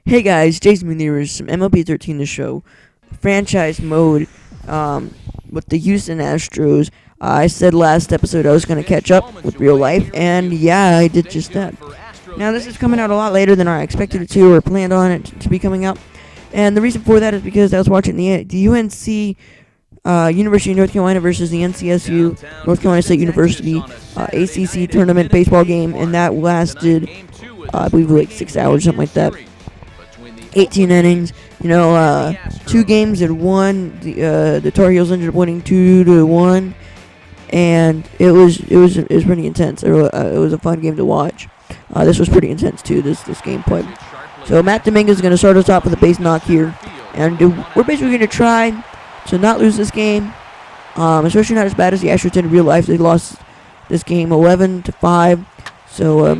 Hey guys, Jason Muneers from MLB 13 The Show, franchise mode with the Houston Astros. I said last episode I was going to catch up with real life, and yeah, I did just that. Now, this is coming out a lot later than I expected it to or planned on it to be coming out, and the reason for that is because I was watching the UNC University of North Carolina versus the NCSU, North Carolina State University, ACC tournament baseball game, and that lasted, I believe, like 6 hours, something like that. 18 innings, 2 games at 1. The Tar Heels ended up winning 2-1, and it was pretty intense. It was a fun game to watch. This was pretty intense too. This gameplay. So Matt Dominguez is going to start us off with a base knock here, and we're basically going to try to not lose this game, especially not as bad as the Astros did in real life. They lost this game 11-5. So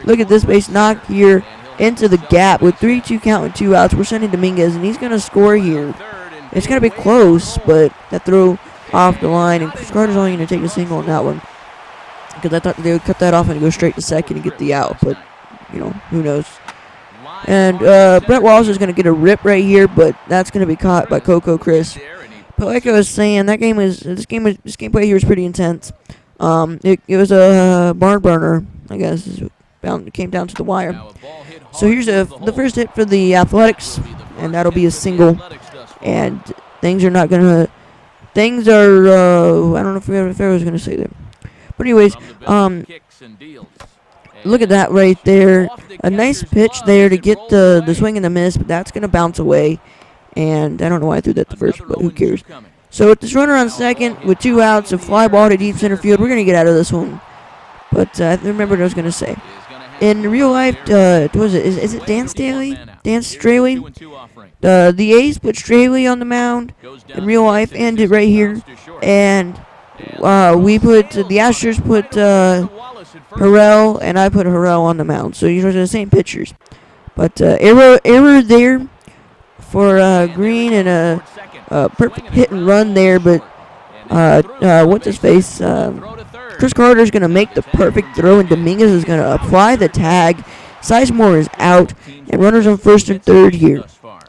look at this base knock here into the gap with 3-2 count with 2 outs. We're sending Dominguez, and he's going to score here. It's going to be close, but that throw off the line, and Chris Carter's only going to take a single on that one, because I thought they would cut that off and go straight to second and get the out, but, who knows. And Brett Wallace is going to get a rip right here, but that's going to be caught by Coco Chris. But like I was saying, this gameplay here was pretty intense. It was a barn burner, I guess. It came down to the wire. So here's the first hit for the Athletics, and that'll be a single. And things are, I don't know if I was going to say that. But anyways, look at that right there. A nice pitch there to get the swing and the miss, but that's going to bounce away. And I don't know why I threw that the first, but who cares. So with this runner on second, with 2 outs, a fly ball to deep center field, we're going to get out of this one. But I remember what I was going to say. In real life, is it Dan Staley? Dan Straley? The A's put Straley on the mound in real life, and it right here. And the Astros put Harrell, and I put Harrell on the mound. So these are the same pitchers. But error there for Green, and a perfect hit and run there. But what's his face? Chris Carter is going to make the perfect throw, and Dominguez is going to apply the tag. Sizemore is out, and runners on first and third here.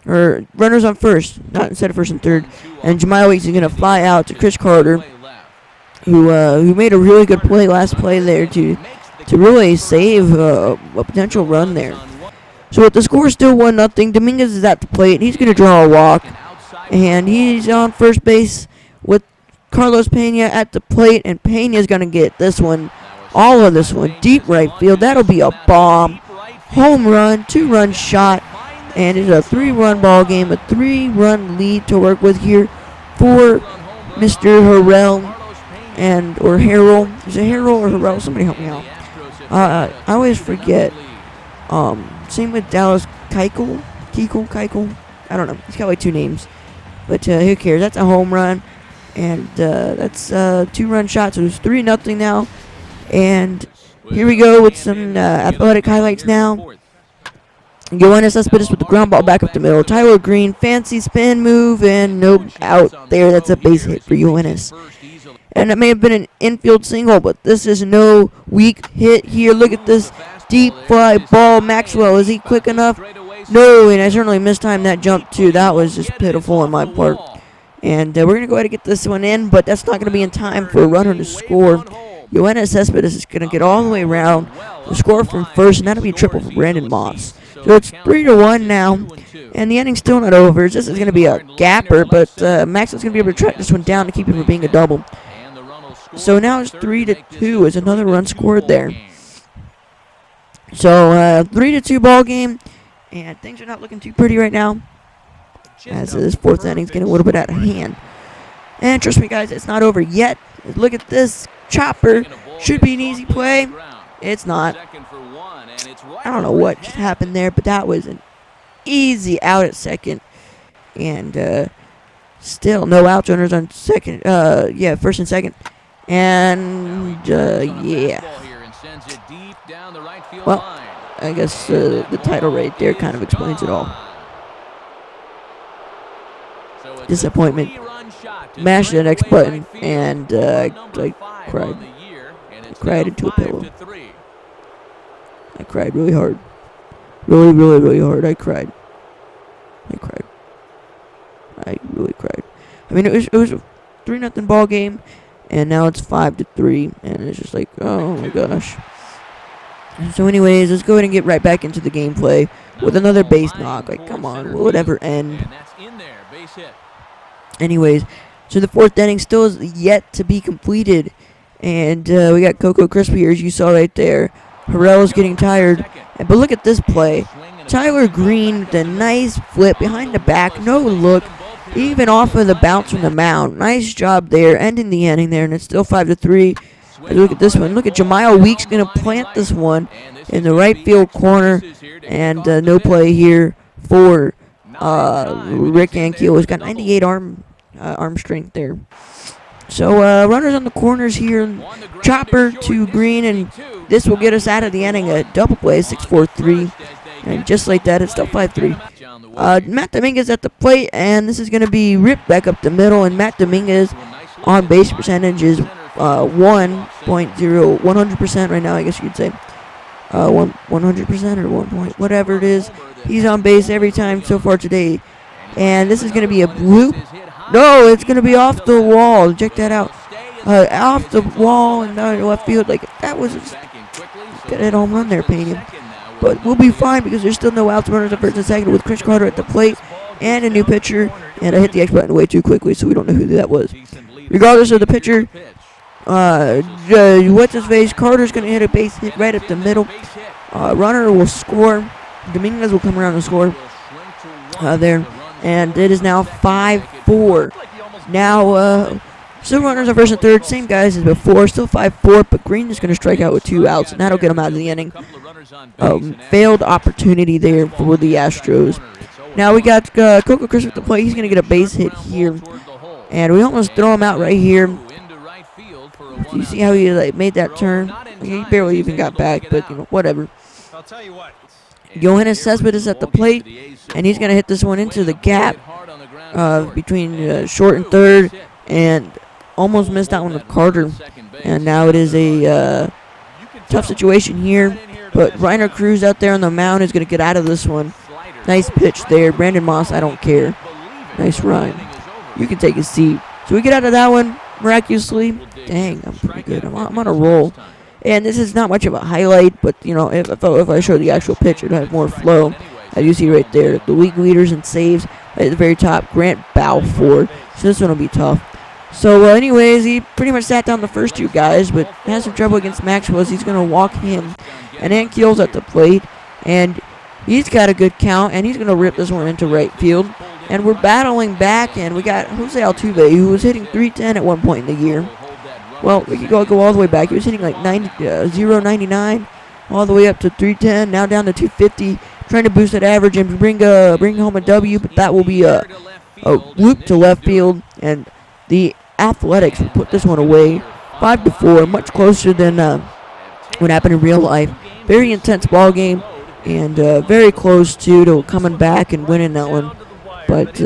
Or runners on first, not instead of first and third. And Jemiah Weeks is going to fly out to Chris Carter, who made a really good play last play there to really save a potential run there. So with the score still 1-0, Dominguez is at the plate. He's going to draw a walk, and he's on first base with Carlos Pena at the plate, and Pena's going to get this one, all of this one, deep right field. That'll be a bomb. Home run, 2-run shot, and it's a 3-run ball game, a 3-run lead to work with here for Mr. Harrell, or Harrell. Is it Harrell or Harrell? Somebody help me out. I always forget. Same with Dallas Keuchel. I don't know. He's got like 2 names, but who cares? That's a home run. And that's a 2-run shot, so it's 3-0 now. And here we go with some athletic highlights now. Yoenis Cespedes with the ground ball back up the middle. Tyler Green, fancy spin move, and nope, out there. That's a base hit for Yoenis. And it may have been an infield single, but this is no weak hit here. Look at this deep fly ball. Maxwell, is he quick enough? No, and I certainly mistimed that jump too. That was just pitiful on my part. And we're going to go ahead and get this one in, but that's not going to be in time for a runner to score. Yoenis Cespedes is going to get all the way around to score from first, and that'll be a triple for Brandon Moss. So it's 3-1 now, and the inning's still not over. This is going to be a gapper, but Max is going to be able to track this one down to keep it from being a double. So now it's 3-2 as another run scored there. So 3-2 ball game, and things are not looking too pretty right now, as this 4th inning's getting a little bit out of hand. And trust me, guys, it's not over yet. Look at this chopper. Should be an easy play. It's not. I don't know what just happened there, but that was an easy out at second. And still no outs, runners on second. First and second. And yeah. Well, I guess the title right there kind of explains it all. Disappointment. Mashed the next button, and I cried. I cried into a pillow. I cried really hard. really, really, really hard. I cried. I really cried. I mean, it was a 3-0 ball game, and now it's 5-3, and it's just like, oh my gosh. So anyways, let's go ahead and get right back into the gameplay with another base knock. Like, come on, will it ever end? Anyways, so the 4th inning still is yet to be completed, and we got Coco Crispy here, as you saw right there. Harrell's getting tired, but look at this play. Tyler Green with a nice flip behind the back, no look, even off of the bounce from the mound. Nice job there, ending the inning there, and it's still 5-3. Look at this one. Look at Jemiah Weeks going to plant this one in the right field corner, and no play here for Rick Ankiel. He's got 98 arm strength there. So runners on the corners here. Chopper to Green, and this will get us out of the inning. A double play, 6-4-3. And just like that, it's still 5-3. Matt Dominguez at the plate, and this is going to be ripped back up the middle. And Matt Dominguez on base percentage is 100% right now, I guess you could say. 100% or 1 point, whatever it is. He's on base every time so far today. And this is going to be a bloop. No, it's going to be off the wall. Check that out. Off the wall and down to left field. Like, that was just got a home run there, Payne. But we'll be fine because there's still no outs, runners at first and second with Chris Carter at the plate and a new pitcher. And I hit the X button way too quickly, so we don't know who that was. Regardless of the pitcher, what's his face? Carter's going to hit a base hit right up the middle. Runner will score. Dominguez will come around and score there. And it is now 5-4. Now, still runners on first and third, same guys as before, still 5-4, but Green is going to strike out with 2 outs, and that'll get him out of the inning. Failed opportunity there for the Astros. Now we got Coco Chris at the plate. He's going to get a base hit here, and we almost throw him out right here. You see how he made that turn? He barely even got back, but whatever. Yoenis Cespedes at the plate, and he's going to hit this one into the gap between short and third, and almost missed that one with Carter. And now it is a tough situation here, but Reiner Cruz out there on the mound is going to get out of this one. Nice pitch there. Brandon Moss, I don't care. Nice run. You can take a seat. So we get out of that one miraculously. Dang, I'm pretty good. I'm on a roll. And this is not much of a highlight, but, if I show the actual pitch, it would have more flow. As you see right there, the league leaders in saves at the very top, Grant Balfour. So this one will be tough. So, anyways, he pretty much sat down the first 2 guys, but has some trouble against Maxwell. He's going to walk him. And Ankiel's at the plate, and he's got a good count, and he's going to rip this one into right field. And we're battling back, and we got Jose Altuve, who was hitting .310 at one point in the year. Well, we could go all the way back. He was hitting like 0.99 all the way up to .310, now down to .250, trying to boost that average and bring home a W, but that will be a loop to left field, and the Athletics will put this one away 5-4, much closer than what happened in real life. Very intense ball game, and very close to coming back and winning that one. But,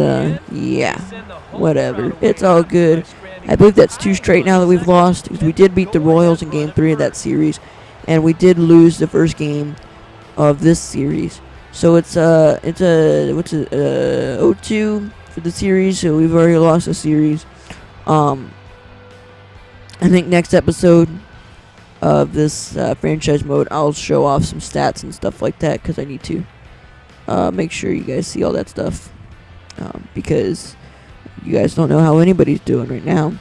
yeah, whatever. It's all good. I believe that's 2 straight now that we've lost, because we did beat the Royals in Game 3 of that series, and we did lose the first game of this series. So it's 0-2 for the series, so we've already lost the series. I think next episode of this franchise mode, I'll show off some stats and stuff like that, because I need to make sure you guys see all that stuff, because you guys don't know how anybody's doing right now.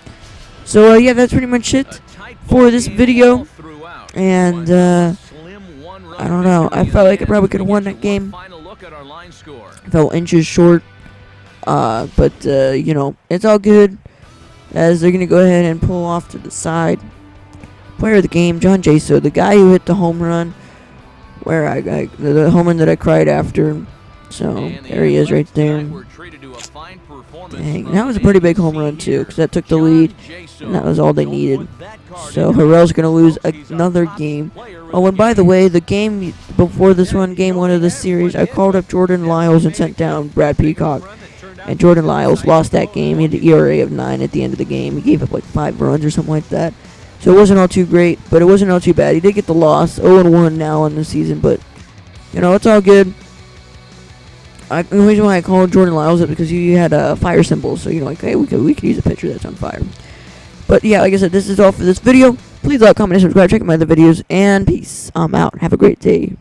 So yeah, that's pretty much it for this video, and I don't know, I felt like I probably could have won that game. Fell inches short, but it's all good, as they're going to go ahead and pull off to the side. Player of the game, John Jaso, the guy who hit the home run, the home run that I cried after. So there he is right there. Dang, that was a pretty big home run too, because that took the lead, and that was all they needed. So Harrell's going to lose another game. Oh, and by the way, the game before this one, Game 1 of this series, I called up Jordan Lyles and sent down Brad Peacock. And Jordan Lyles lost that game. He had an ERA of 9 at the end of the game. He gave up like 5 runs or something like that. So it wasn't all too great, but it wasn't all too bad. He did get the loss, 0-1 now in the season, but You know, it's all good. The reason why I called Jordan Lyles it because he had a fire symbol, so you know, like, hey, we could use a picture that's on fire. But yeah, like I said, this is all for this video. Please like, comment, and subscribe. Check out my other videos, and peace. I'm out. Have a great day.